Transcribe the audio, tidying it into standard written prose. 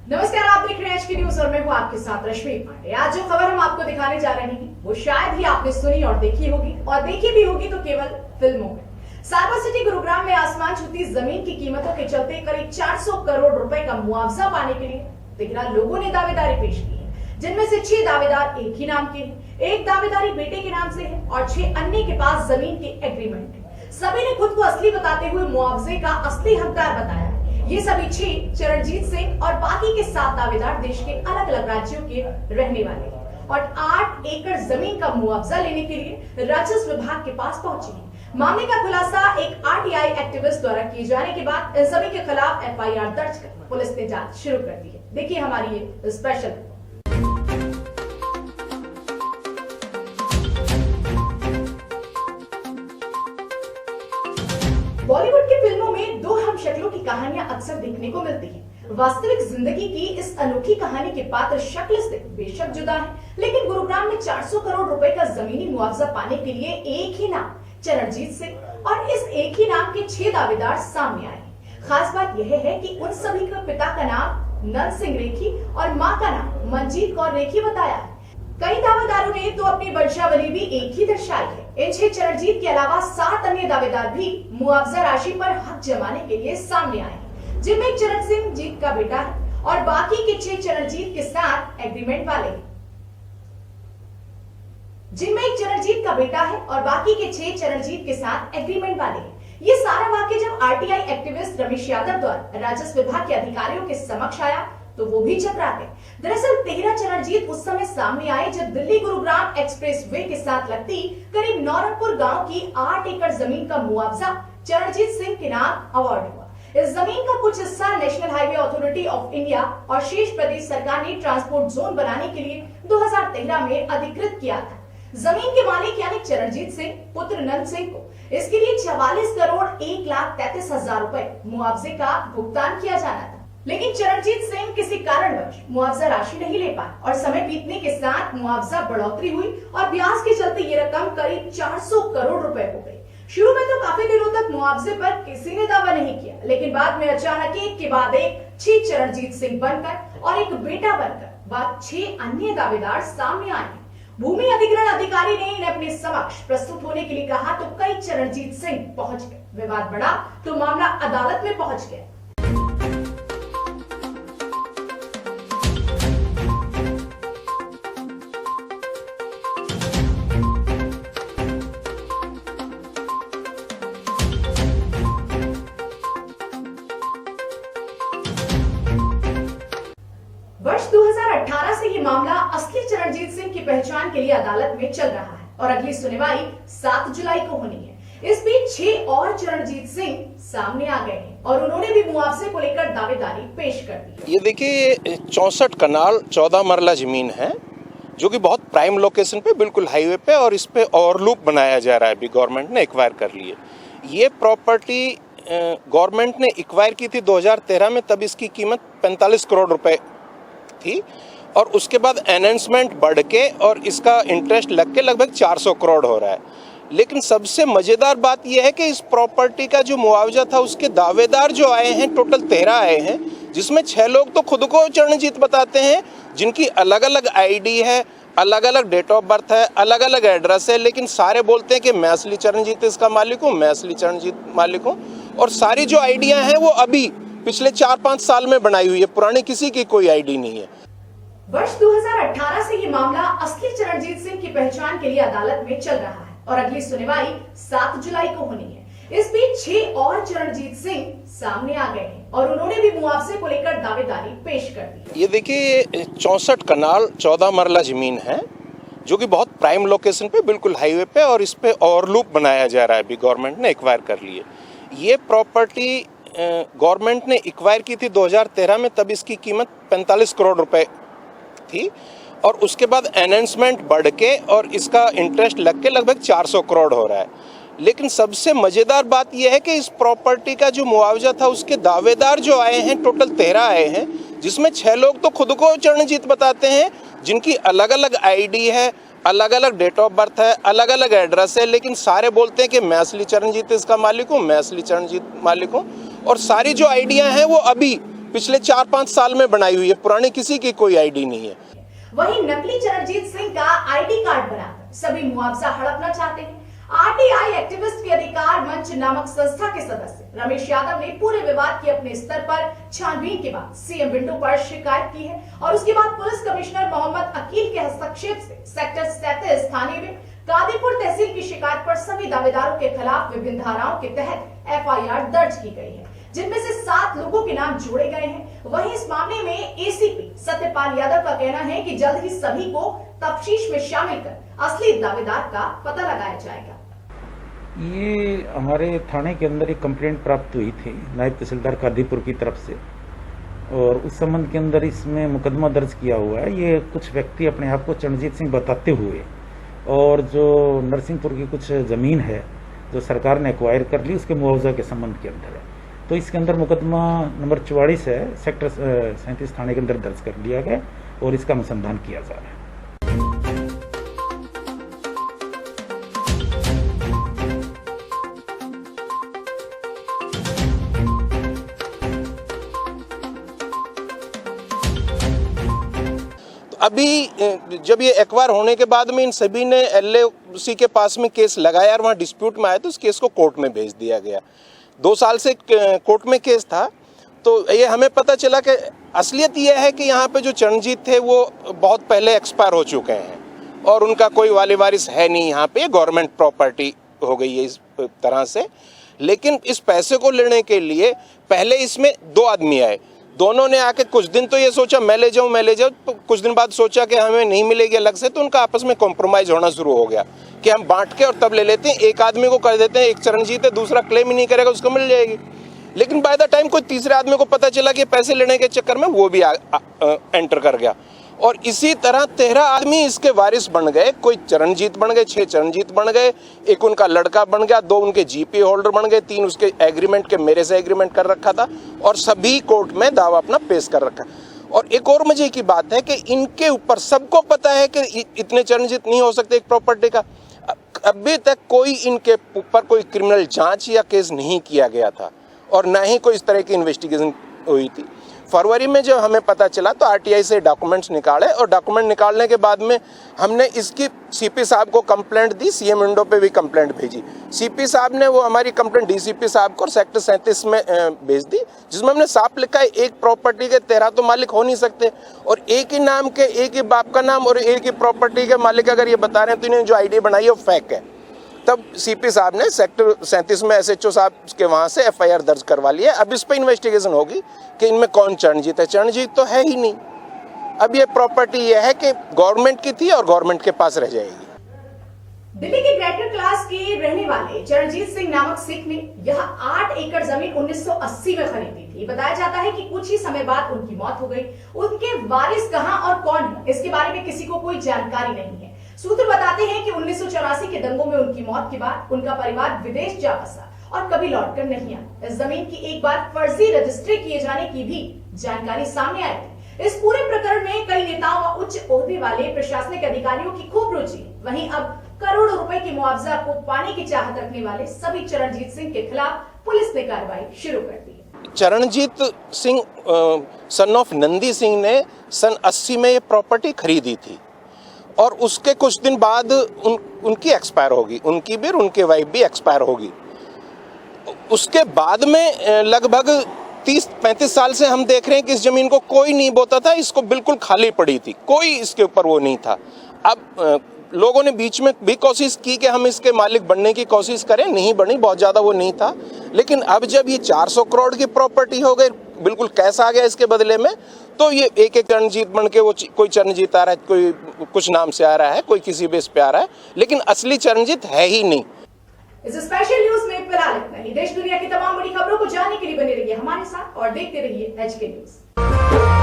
नमस्कार, आप देख रहे हैं एचके न्यूज और मैं हूं आपके साथ रश्मि पांडे। आज जो खबर हम आपको दिखाने जा रहे हैं वो शायद ही आपने सुनी और देखी होगी, और देखी भी होगी तो केवल फिल्मों में। साइबर सिटी गुरुग्राम में आसमान छूती जमीन की कीमतों के चलते करीब 400 करोड़ रुपए का मुआवजा पाने के लिए 13 लोगों ने दावेदारी पेश की है, जिनमें से 6 दावेदार एक ही नाम के हैं, एक दावेदारी बेटे के नाम से है और 6 अन्य के पास जमीन के एग्रीमेंट है। सभी ने खुद को असली बताते हुए मुआवजे का असली हकदार बताया। ये सभी 6 चरणजीत सिंह और बाकी के 7 दावेदार देश के अलग अलग राज्यों के रहने वाले हैं और 8 एकड़ जमीन का मुआवजा लेने के लिए राजस्व विभाग के पास पहुंचे हैं। मामले का खुलासा एक आरटीआई एक्टिविस्ट द्वारा किए जाने के बाद इन सभी के खिलाफ एफआईआर दर्ज कर पुलिस ने जांच शुरू कर दी है। देखिए हमारी ये स्पेशल। बॉलीवुड की फिल्मों में दो हमशक्लों की कहानियां अक्सर देखने को मिलती हैं। वास्तविक जिंदगी की इस अनोखी कहानी के पात्र शक्ल से बेशक जुदा हैं, लेकिन गुरुग्राम में 400 करोड़ रुपए का जमीनी मुआवजा पाने के लिए एक ही नाम चरणजीत सिंह और इस एक ही नाम के 6 दावेदार सामने आए। खास बात यह है कि उन सभी का पिता का नाम नंद सिंह रेखी और मां का नाम मंजीत कौर रेखी बताया है। कई दावेदारों ने तो अपनी वंशावली भी एक ही दर्शाई है। इन 6 चरणजीत के अलावा 7 अन्य दावेदार भी मुआवजा राशि पर हक जमाने के लिए सामने आए हैं, जिनमें एक चरण सिंह जीत का बेटा है और बाकी के 6 चरणजीत के साथ एग्रीमेंट वाले हैं। जिनमें एक चरणजीत का बेटा है और बाकी के 6 चरणजीत के साथ एग्रीमेंट वाले हैं। ये सारा वाक्य जब आरटीआई एक्टिविस्ट रमेश यादव द्वारा राजस्व विभाग के अधिकारियों के समक्ष आया तो वो भी चकरा गए। दरअसल 13 चरणजीत उस समय सामने आए जब दिल्ली गुरुग्राम एक्सप्रेस वे के साथ लगती करीब नौरंगपुर गांव की 8 एकड़ जमीन का मुआवजा चरणजीत सिंह के नाम अवार्ड हुआ। इस जमीन का कुछ हिस्सा national highway authority of India और शेष प्रदेश सरकार ने ट्रांसपोर्ट जोन बनाने के लिए 2013 में अधिकृत किया था। जमीन के मालिक यानी चरणजीत सिंह पुत्र नंद सिंह को इसके लिए 44 करोड़ 1,33,000 रुपए मुआवजे का भुगतान किया जाना था, लेकिन चरणजीत सिंह किसी कारणवश मुआवजा राशि नहीं ले पाए और समय बीतने के साथ मुआवजा बढ़ोतरी हुई और ब्याज के चलते ये रकम करीब 400 करोड़ रुपए हो गई। शुरू में तो काफी दिनों तक मुआवजे पर किसी ने दावा नहीं किया, लेकिन बाद में अचानक एक के बाद एक 6 चरणजीत सिंह बनकर और एक बेटा बनकर बाद 6 अन्य दावेदार सामने आए। भूमि अधिग्रहण अधिकारी ने इन्हें अपने समक्ष प्रस्तुत होने के लिए कहा तो कई चरणजीत सिंह पहुंच गए। विवाद बढ़ा तो मामला अदालत में पहुंच गया। वर्ष 2018 से ये मामला असली चरणजीत सिंह की पहचान के लिए अदालत में चल रहा है और अगली सुनवाई 7 जुलाई को होनी है। इस बीच 6 और चरणजीत सिंह सामने आ गए हैं और उन्होंने भी मुआवजे को लेकर दावेदारी पेश कर दी। ये देखिए 64 कनाल 14 मरला जमीन है, जो कि बहुत प्राइम लोकेशन पे बिल्कुल हाईवे पे, और इस पे ओवरलूप बनाया जा रहा है। अभी गवर्नमेंट ने एक्वायर कर ली है। ये प्रॉपर्टी गवर्नमेंट ने एक्वायर की थी 2013 में, तब इसकी कीमत 45 करोड़ रुपए थी और उसके बाद एनहेंसमेंट बढ़ के और इसका इंटरेस्ट लग के लगभग 400 करोड़ हो रहा है। लेकिन सबसे मजेदार बात यह है कि इस प्रॉपर्टी का जो मुआवजा था उसके दावेदार जो आए हैं टोटल 13 आए हैं, जिसमें 6 लोग तो खुद को चरणजीत बताते हैं, जिनकी अलग अलग आईडी है, अलग अलग डेट ऑफ बर्थ है, अलग अलग एड्रेस है, लेकिन सारे बोलते हैं कि मैं असली चरणजीत इसका मालिक हूँ, मैं असली चरणजीत मालिक हूँ। और सारी जो आईडियाँ हैं वो अभी पिछले 4-5 साल में बनाई हुई है, पुरानी किसी की कोई आईडी नहीं है। वर्ष 2018 से ये मामला असली चरणजीत सिंह की पहचान के लिए अदालत में चल रहा है और अगली सुनवाई 7 जुलाई को होनी है। इस बीच 6 और चरणजीत सिंह सामने आ गए हैं और उन्होंने भी मुआवजे को लेकर दावेदारी पेश कर दी। ये देखिए 64 कनाल 14 मरला जमीन है, जो कि बहुत प्राइम लोकेशन पे बिल्कुल हाईवे पे, और इस पे ओवरलूप बनाया जा रहा है। अभी गवर्नमेंट ने एक्वायर कर ली है। ये प्रॉपर्टी गवर्नमेंट ने एक्वायर की थी 2013 में, तब इसकी कीमत 45 करोड़ रुपए थी और उसके बाद एनहेंसमेंट बढ़ के और इसका इंटरेस्ट लग के लगभग 400 करोड़ हो रहा है। लेकिन सबसे मजेदार बात यह है कि इस प्रॉपर्टी का जो मुआवजा था उसके दावेदार जो आए हैं टोटल 13 आए हैं, जिसमें 6 लोग तो खुद को चरणजीत बताते हैं, जिनकी अलग अलग आईडी है, अलग अलग डेट ऑफ बर्थ है, अलग अलग एड्रेस है, लेकिन सारे बोलते हैं कि मैं असली चरणजीत इसका मालिक हूँ, मैं असली चरणजीत मालिक हूँ। और सारी जो आइडिया हैं वो अभी पिछले 4-5 साल में बनाई हुई है, पुरानी किसी की कोई आईडी नहीं है। वहीं नकली चरणजीत सिंह का आईडी कार्ड बनाकर सभी मुआवजा हड़पना चाहते हैं। आरटीआई एक्टिविस्ट के अधिकार मंच नामक संस्था के सदस्य रमेश यादव ने पूरे विवाद की अपने स्तर पर छानबीन के बाद सीएम विंडो पर शिकायत की है और उसके बाद पुलिस कमिश्नर मोहम्मद अकील के हस्तक्षेप से सेक्टर 37 थाने में कादीपुर तहसील की शिकायत पर सभी दावेदारों के खिलाफ विभिन्न धाराओं के तहत एफआईआर दर्ज की गई है, जिनमें से 7 लोगों के नाम जोड़े गए हैं। वहीं इस मामले में एसीपी सत्यपाल यादव का कहना है कि जल्द ही सभी को तफ्तीश में शामिल कर असली दावेदार का पता लगाया जाएगा। ये हमारे थाने के अंदर एक कंप्लेंट प्राप्त हुई थी नायब तहसीलदार कादीपुर की तरफ से, और उस संबंध के अंदर इसमें मुकदमा दर्ज किया हुआ है। ये कुछ व्यक्ति अपने आप को चरणजीत सिंह बताते हुए, और जो नरसिंहपुर की कुछ ज़मीन है जो सरकार ने एक्वायर कर ली, उसके मुआवजा के संबंध के अंदर है। तो इसके अंदर मुकदमा नंबर 44 है, सेक्टर 37 थाने के अंदर दर्ज कर लिया गया और इसका अनुसंधान किया जा रहा है। अभी जब ये एक्वायर होने के बाद में इन सभी ने एलओसी के पास में केस लगाया और वहाँ डिस्प्यूट में आया, तो उस केस को कोर्ट में भेज दिया गया। 2 साल से कोर्ट में केस था, तो ये हमें पता चला कि असलियत ये है कि यहाँ पे जो चरणजीत थे वो बहुत पहले एक्सपायर हो चुके हैं और उनका कोई वाली वारिस है नहीं। यहाँ पे गवर्नमेंट प्रॉपर्टी हो गई है इस तरह से। लेकिन इस पैसे को लेने के लिए पहले इसमें 2 आदमी आए, दोनों ने आके कुछ दिन तो ये सोचा मैं ले जाऊं, तो कुछ दिन बाद सोचा कि हमें नहीं मिलेगी अलग से, तो उनका आपस में कॉम्प्रोमाइज होना शुरू हो गया कि हम बांट के और तब ले लेते हैं। एक आदमी को कर देते हैं, एक चरणजीत है, दूसरा क्लेम ही नहीं करेगा, उसको मिल जाएगी। लेकिन बाय द टाइम कोई तीसरे आदमी को पता चला कि पैसे लेने के चक्कर में वो भी एंटर कर गया, और इसी तरह 13 आदमी इसके वारिस बन गए। कोई चरणजीत बन गए, 6 चरणजीत बन गए, एक उनका लड़का बन गया, 2 उनके जीपी होल्डर बन गए, 3 उसके एग्रीमेंट के मेरे से एग्रीमेंट कर रखा था, और सभी कोर्ट में दावा अपना पेश कर रखा। और एक और मजे की बात है कि इनके ऊपर सबको पता है कि इतने चरणजीत नहीं हो सकते एक प्रॉपर्टी का। अभी तक कोई इनके ऊपर कोई क्रिमिनल जांच या केस नहीं किया गया था और ना ही कोई इस तरह की इन्वेस्टिगेशन हुई थी। फरवरी में जब हमें पता चला तो आरटीआई से डॉक्यूमेंट्स निकाले, और डॉक्यूमेंट निकालने के बाद में हमने इसकी सीपी साहब को कंप्लेंट दी, सीएम विंडो पे भी कंप्लेंट भेजी। सीपी साहब ने वो हमारी कंप्लेंट डीसीपी साहब को सेक्टर 37 में भेज दी, जिसमें हमने साफ लिखा है एक प्रॉपर्टी के 13 तो मालिक हो नहीं सकते, और एक ही नाम के, एक ही बाप का नाम और एक ही प्रॉपर्टी के मालिक अगर ये बता रहे हैं तो इन्होंने जो आईडी बनाई है वो फेक है। तब सीपी साहब ने सेक्टर 37 में एसएचओ साहब के वहाँ से एफआईआर दर्ज करवा लिया। अब इस पर इन्वेस्टिगेशन होगी कि इनमें कौन चरणजीत है। चरणजीत तो है ही नहीं। अब ये प्रॉपर्टी ये है कि गवर्नमेंट की थी और गवर्नमेंट के पास रह जाएगी। दिल्ली के ग्रेटर क्लास के रहने वाले चरणजीत सिंह नामक सिख ने यह 8 एकड़ जमीन 1980 में खरीदी थी। बताया जाता है कि कुछ ही समय बाद उनकी मौत हो गई। उनके वारिस कहां और कौन है, इसके बारे में किसी को कोई जानकारी नहीं है। सूत्र बताते हैं कि 1984 के दंगों में उनकी मौत के बाद उनका परिवार विदेश जा बसा और कभी लौटकर नहीं आया। इस जमीन की एक बार फर्जी रजिस्ट्री किए जाने की भी जानकारी सामने आई थी। इस पूरे प्रकरण में कई नेताओं व उच्च ओहदे वाले प्रशासनिक अधिकारियों की खूब रुचि। वहीं अब करोड़ों रुपए की मुआवजा को पाने की चाहत रखने वाले सभी चरणजीत सिंह के खिलाफ पुलिस ने कार्रवाई शुरू कर दी है। चरणजीत सिंह सन ऑफ नंदी सिंह ने सन 80 में ये प्रॉपर्टी खरीदी थी, और उसके कुछ दिन बाद उनकी एक्सपायर होगी, उनकी भी और उनके वाइफ भी एक्सपायर होगी। उसके बाद में लगभग 30-35 साल से हम देख रहे हैं कि इस जमीन को कोई नहीं बोता था, इसको बिल्कुल खाली पड़ी थी, कोई इसके ऊपर वो नहीं था। अब लोगों ने बीच में भी कोशिश की कि हम इसके मालिक बनने की कोशिश करें, नहीं बनी, बहुत ज़्यादा वो नहीं था। लेकिन अब जब ये 400 करोड़ की प्रॉपर्टी हो गई, बिल्कुल कैश आ गया इसके बदले में, तो ये एक एक चरणजीत बन के वो कोई चरणजीत आ रहा है, कोई कुछ नाम से आ रहा है, कोई किसी बेस पे आ रहा है, लेकिन असली चरणजीत है ही नहीं। इस स्पेशल न्यूज में फिलहाल इतना ही। देश दुनिया की तमाम बड़ी खबरों को जानने के लिए बने रहिए हमारे साथ और देखते रहिए एचके न्यूज।